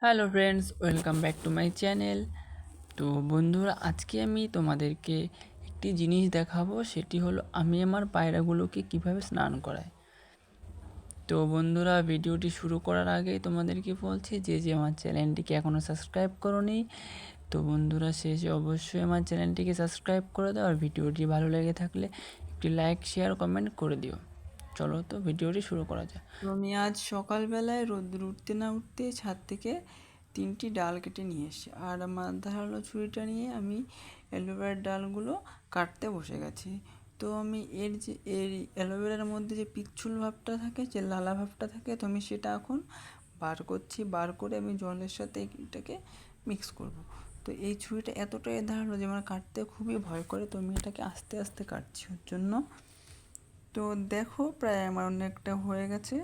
Hello friends, welcome back to my channel. তো বন্ধুরা, আজকে আমি তোমাদেরকে একটি জিনিস দেখাবো, সেটি হলো আমি আমার পায়রাগুলোকে কিভাবে স্নান করাই। তো বন্ধুরা, ভিডিওটি শুরু করার আগেই তোমাদেরকে বলছি যে আমার চ্যানেলটিকে এখনও সাবস্ক্রাইব করোনি, তো বন্ধুরা শেষে অবশ্যই আমার চ্যানেলটিকে সাবস্ক্রাইব করে দাও। আর ভিডিওটি ভালো লেগে থাকলে একটি লাইক, শেয়ার, কমেন্ট করে দিও। চলো তো ভিডিওটি শুরু করা যায়। তো আমি আজ সকালবেলায় রোদ্দুর উঠতে না উঠতে ছাদ থেকে 3টি ডাল কেটে নিয়ে এসেছি, আর আমার ধারালো ছুরিটা নিয়ে আমি অ্যালোভেরার ডালগুলো কাটতে বসে গেছি। তো আমি এর অ্যালোভেরার মধ্যে যে পিচ্ছুল ভাবটা থাকে, যে লালা ভাবটা থাকে, তো আমি সেটা এখন বার করছি। বার করে আমি জলের সাথে এটাকে মিক্স করব। তো এই ছুরিটা এতটাই ধারালো যে আমার কাটতে খুবই ভয় করে, তো আমি এটাকে আস্তে আস্তে কাটছি ওর জন্য। তো দেখো, প্রায় আমার অনেকটা হয়ে গেছে।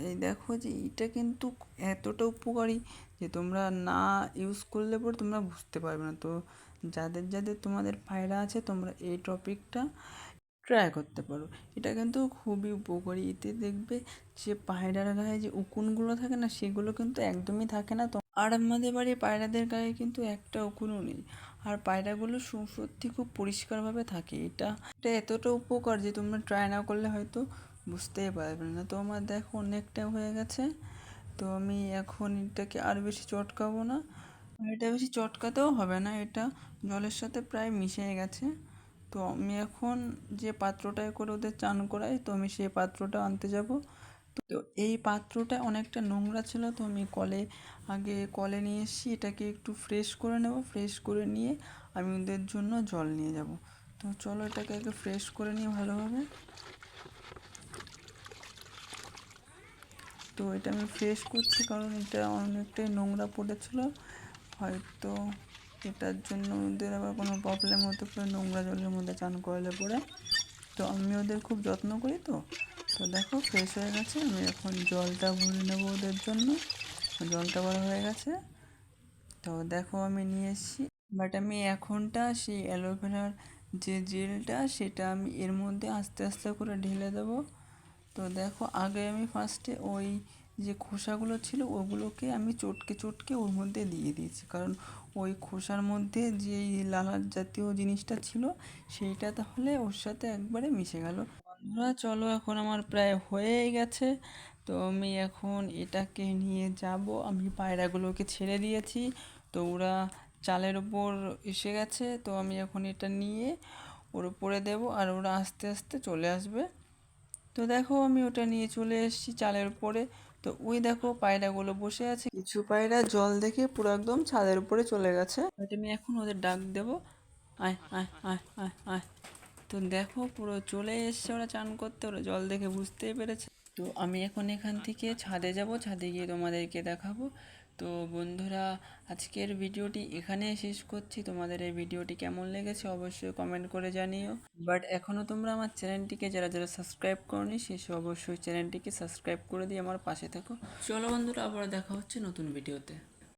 এই দেখো যে এটা কিন্তু এতটা উপকারী যে তোমরা না ইউজ করলে পরে তোমরা বুঝতে পারবে না। তো যাদের যাদের তোমাদের পায়রা আছে, তোমরা এই টপিকটা ট্রাই করতে পারো। এটা কিন্তু খুবই উপকারী। এতে দেখবে যে পায়রার গায়ে যে উকুনগুলো থাকে না, সেগুলো কিন্তু একদমই থাকে না। তো আর আমাদের বাড়ির পায়রাদের গায়ে কিন্তু একটা উকুনও নেই, আর পায়রাগুলো সত্যি খুব পরিষ্কারভাবে থাকে। এটা এটা এতটা উপকার যে তোমরা ট্রাই না করলে হয়তো বুঝতেই পারবে না। তো আমার দেখো অনেকটা হয়ে গেছে। তো আমি এখন এটাকে আর বেশি চটকাবো না, আর এটা বেশি চটকাতেও হবে না, এটা জলের সাথে প্রায় মিশে গেছে। তো আমি এখন যে পাত্রটায় করে ওদের চান করাই, তো আমি সেই পাত্রটা আনতে যাব। তো এই পাত্রটা অনেকটা নোংরা ছিল, তো আমি কলে নিয়ে এসেছি। এটাকে একটু ফ্রেশ করে নেব। ফ্রেশ করে নিয়ে আমি ওদের জন্য জল নিয়ে যাব। তো চলো এটাকে আগে ফ্রেশ করে নিই ভালোভাবে। তো এটা আমি ফ্রেশ করছি, কারণ এটা অনেকটাই নোংরা পড়েছিল, হয়তো এটার জন্য ওদের আবার কোনো প্রবলেম হতে পারে নোংরা জলের মধ্যে চান করালে পরে। তো আমি ওদের খুব যত্ন করি। তো তো দেখো ফ্রেশ হয়ে গেছে। আমি এখন জলটা ভরে নেবো ওদের জন্য। জলটা ভরা হয়ে গেছে। তো দেখো আমি নিয়ে এসেছি, বাট আমি এখনটা সেই অ্যালোভেরার যে জেলটা, সেটা আমি এর মধ্যে আস্তে আস্তে করে ঢেলে দেবো। তো দেখো, আগে আমি ফার্স্টে ওই যে খোসাগুলো ছিল ওগুলোকে আমি চটকে চটকে ওর মধ্যে দিয়ে দিয়েছি, কারণ ওই খোসার মধ্যে যেই লালার জাতীয় জিনিসটা ছিল সেইটা তাহলে ওর সাথে একবারে মিশে গেল। বন্ধুরা চলো, এখন আমার প্রায় হয়েই গেছে। তো আমি এখন এটাকে নিয়ে যাব। আমি পায়রাগুলোকে ছেড়ে দিয়েছি, তো ওরা চালের ওপর এসে গেছে। তো আমি এখন এটা নিয়ে ওর উপরে দেবো, আর ওরা আস্তে আস্তে চলে আসবে। তো দেখো আমি ওটা নিয়ে চলে এসেছি চালের উপরে। তো ওই দেখো পায়রাগুলো বসে আছে, কিছু পায়রা জল দেখে পুরো একদম ছাদের উপরে চলে গেছে। আমি এখন ওদের ডাক দেবো, আয় আয় আয় আয় আয়। তো দেখো পুরো চলে এসছে ওরা চান করতে, ওরা জল দেখে বুঝতেই পেরেছে। তো আমি এখন এখান থেকে ছাদে যাব, ছাদে গিয়ে তোমাদেরকে দেখাবো। তো বন্ধুরা, আজকের ভিডিওটি এখানে শেষ করছি। তোমাদের এই ভিডিওটি কেমন লেগেছে অবশ্যই কমেন্ট করে জানিও। বাট এখনও তোমরা আমার চ্যানেলটিকে যারা যারা সাবস্ক্রাইব করনি, শেষে অবশ্যই চ্যানেলটিকে সাবস্ক্রাইব করে দিয়ে আমার পাশে থেকো। চলো বন্ধুরা, আবার দেখা হচ্ছে নতুন ভিডিওতে।